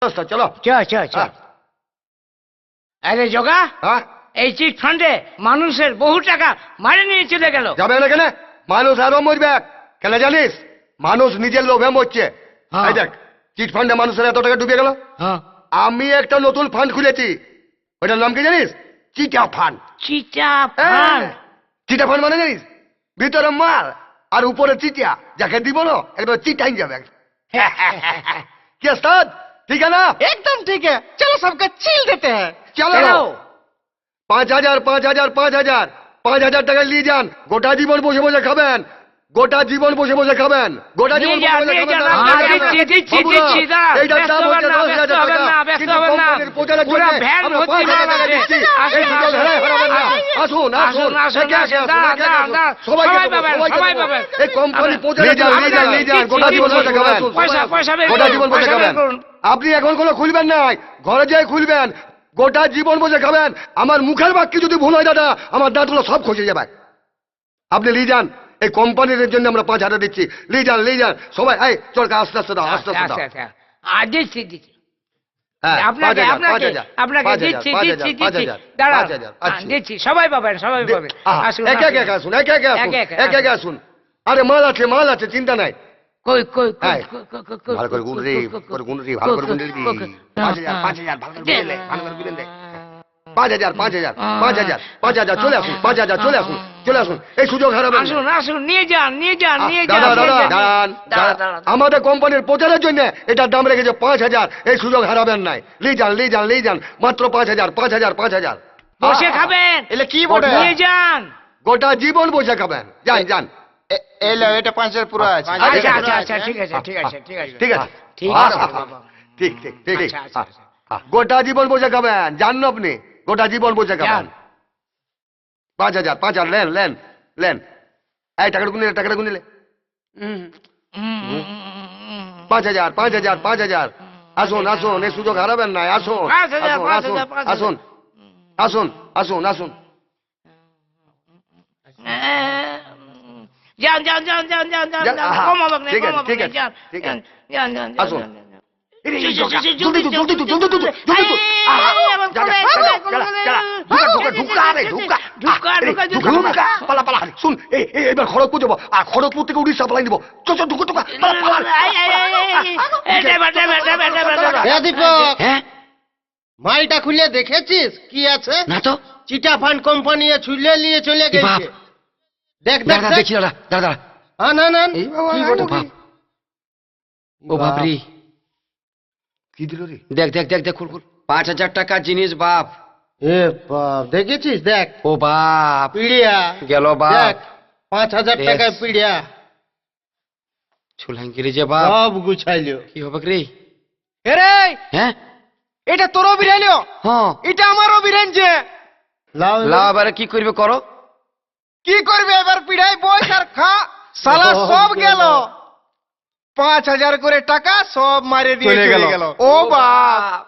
চলো চল চল চল। আরে জগা, হ্যাঁ এই চিট ফান্ডে মানুষের বহু টাকা মারে নিয়ে চলে গেল। যাবে না কেন? মানুষ আরো মরবে কেন জানিস? মানুষ নিজের লোভে মরছে। হ্যাঁ। এই দেখ, চিট ফান্ডে মানুষের এত টাকা ডুবে গেল। হ্যাঁ, আমি একটা নতুন ফান্ড খুলেছি, ওইটার নাম কি জানিস? চিটা ফান্ড। চিটা ফান্ড। চিটা ফান্ড মানে জানিস? ভিতরে মাল আর উপরে চিটিয়া, যাকে দিব না একদম চিটাই যাবে। কি ওস্তাদ, ঠিক আছে না? एकदम ठीक है, चलो सबका चिल देते हैं। চলো 5,000 5,000 5,000 5,000 টাকা নিয়ে যান। গোটা জীবন বসে বসে খাবেন, গোটা জীবন বসে বসে খাবেন, গোটা জীবন নিয়ে বসে যান, বসে নিয়ে খাবেন। যান। না, না, দিচ্ছি, না, দিচ্ছি, বাবুরা, দিচ্ছি, দাঁড়া। এইটার দাম ব্যস্ত হচ্ছে হবেন না, 10,000 ব্যস্ত হবেন টাকা। না, ব্যস্ত কিন্তু হবেন না। কোম্পানির প্রচারের পুরা জন্য ভ্যান আমরা ভর্তি 5,000 টাকা মাল আছে। দিচ্ছি। আসুন, এই সুযোগ আসুন, হারাবেন না। আসুন, আসুন, আসুন, একে একে আসুন, দাঁড়ান, একে একে আসুন। দাঁড়ান, সবাইকে সবাই দেবো, পাবেন, সবাইকে সবাই দেবো। পাবেন। এই কোম্পানি আপনার- প্রচারের জন্য নিয়ে যান, নিয়ে যান, গোটা জীবন বসে খাবেন। পয়সা বের গোটা করুন, জীবন বসে পয়সা বের খাবেন। করুন। আপনি এখন কোনো খুলবেন না, ঘরে যেয়ে খুলবেন। গোটা জীবন বসে খাবেন। আমার মুখের বাক্যে যদি ভুল হয় দাদা, আমার দাঁতগুলো সব খসে যাবে। আপনি নিয়ে যান, এই কোম্পানির জন্য আমরা 5,000 দিচ্ছি। নিয়ে যান, নিয়ে যান সবাই। এই চল, আস্তে আস্তে দাও, আস্তে আস্তে দাও। আচ্ছা, দিচ্ছি দিচ্ছি। হ্যাঁ, আপনাকে 5,000, আপনাকে 5,000, আপনাকে 5,000, দিচ্ছি 5,000, দিচ্ছি দিচ্ছি 5,000, দাঁড়ান। 5,000, হ্যাঁ, আচ্ছা। দিচ্ছি, সবাই পাবেন, সবাই পাবেন। আহা, আসুন, একে আসুন। একে আসুন, একে একে আসুন, একে একে, একে একে আসুন। আরে মাল আছে, মাল আছে, চিন্তা নাই। কই কই কই এই, ভালো করে গুণ রে, করে গুণ রে, ভালো করে গুণ রে। 5,000, 5,000, ভালো করে গুণ রে, ভালো করে গুণ রে। 5,000, 5,000, 5,000, 5,000, চলে আসুন, 5,000, চলে আসুন, চলে আসুন। এই সুযোগ হারাবেন না। আসুন আসুন, নিয়ে যান, নিয়ে যান, নিয়ে যান। দাদা, দাদা, নিয়ে যান। দাঁড়ান, দাঁড়ান, দাঁড়ান। দাঁড়ান। আমাদের কোম্পানির প্রচারের জন্য এটার দাম রেখেছে 5,000। এই সুযোগ হারাবেন নাই। নিয়ে যান, নিয়ে যান, নিয়ে যান, মাত্র 5,000, 5,000, 5,000। বসে খাবেন, এলে কি বটে? নিয়ে যান। গোটা জীবন বসে খাবেন। যান, যান। এলে এটা 5,000 পুরো আছে। আচ্ছা আচ্ছা আচ্ছা, ঠিক আছে ঠিক আছে ঠিক আছে ঠিক আছে, ঠিক আছে বাবা। ঠিক ঠিক ঠিক ঠিক। আচ্ছা, আচ্ছা, গোটা জীবন বসে খাবেন, জানেন আপনি? গোটা জীবন বসে খাবেন। যান। 5,000, 5,000, লেন, লেন, লেন। এই টাকাটা গুনিলে, টাকাটা গুনিলে। 5,000, 5,000, 5,000। আসুন, আসুন, এই সুযোগ হারাবেন না। আসুন, 5,000, আসুন, 5,000, আসুন, আসুন, আসুন, আসুন, আসুন। যান যান যান যান যান যান যান, যান, আহা, কমাবেন না, ঠিক আছে, কমাবেন ঠিক না, আছে, যান, ঠিক যান, আছে। যান, যান, যান, আসুন। যান, যান, যান। এই, এই, জলদি, জলদি, জলদি, জলদি, জলদি, জলদি, জলদি, জলদি, জলদি। আহা, যা, যা, চলা, চলা, চলা। ঢুকা, ঢুকা, ঢুকা রে, ঢুকা। ঢুকা, আহ, ঢুকা, এই, ঢুকা, ঢুকা। পালা, পালা। শুন, এবার খড়গপুর যাবো, আর খড়গপুর থেকে উড়িষ্যা পালাই নিবো। চল, চল, ঢুকা, ঢুকা, পালা, পালা। এই, এই, এই, এই, এই, driver, driver, driver, driver, driver. এ দীপক, হ্যাঁ, মালটা খুলে দেখেছিস কি আছে? না তো। চিটা ফান্ড কোম্পানি ছুলে নিয়ে চলে বাপ। গেছে। দেখ দেখ দাঁড়া, দেখ। দেখি, দাঁড়া, দাঁড়া, দাঁড়া। হ্যাঁ, না না এই বাবা, কি এই বটে? বাবা। ও বাপরি, কি দিল রে? দেখ দেখ দেখ দেখ, খুল খুল। 5,000 টাকা জিনিস বাপ। এ বাপ, দেখেছিস? দেখ ও বাপ, পিড়িয়া গেল দেখ, বাপ। 5,000 বেশ। টাকায় পিড়িয়া ছুলাঙ্গিরি যে বাপ, সব গুছাইলো। কি হবে রে? এরে, হ্যাঁ এটা তোরও বিরাইলো, হ্যাঁ, এটা আমারও বিরাইছে। লাও লাভ এবারে কি করবে করো। কি করবে এবার? পিড়াই বস আর খা। শালা সব গেল, 5,000 করে টাকা সব মারে দিয়ে চলে চলে গেল। গেল। ও বাপ,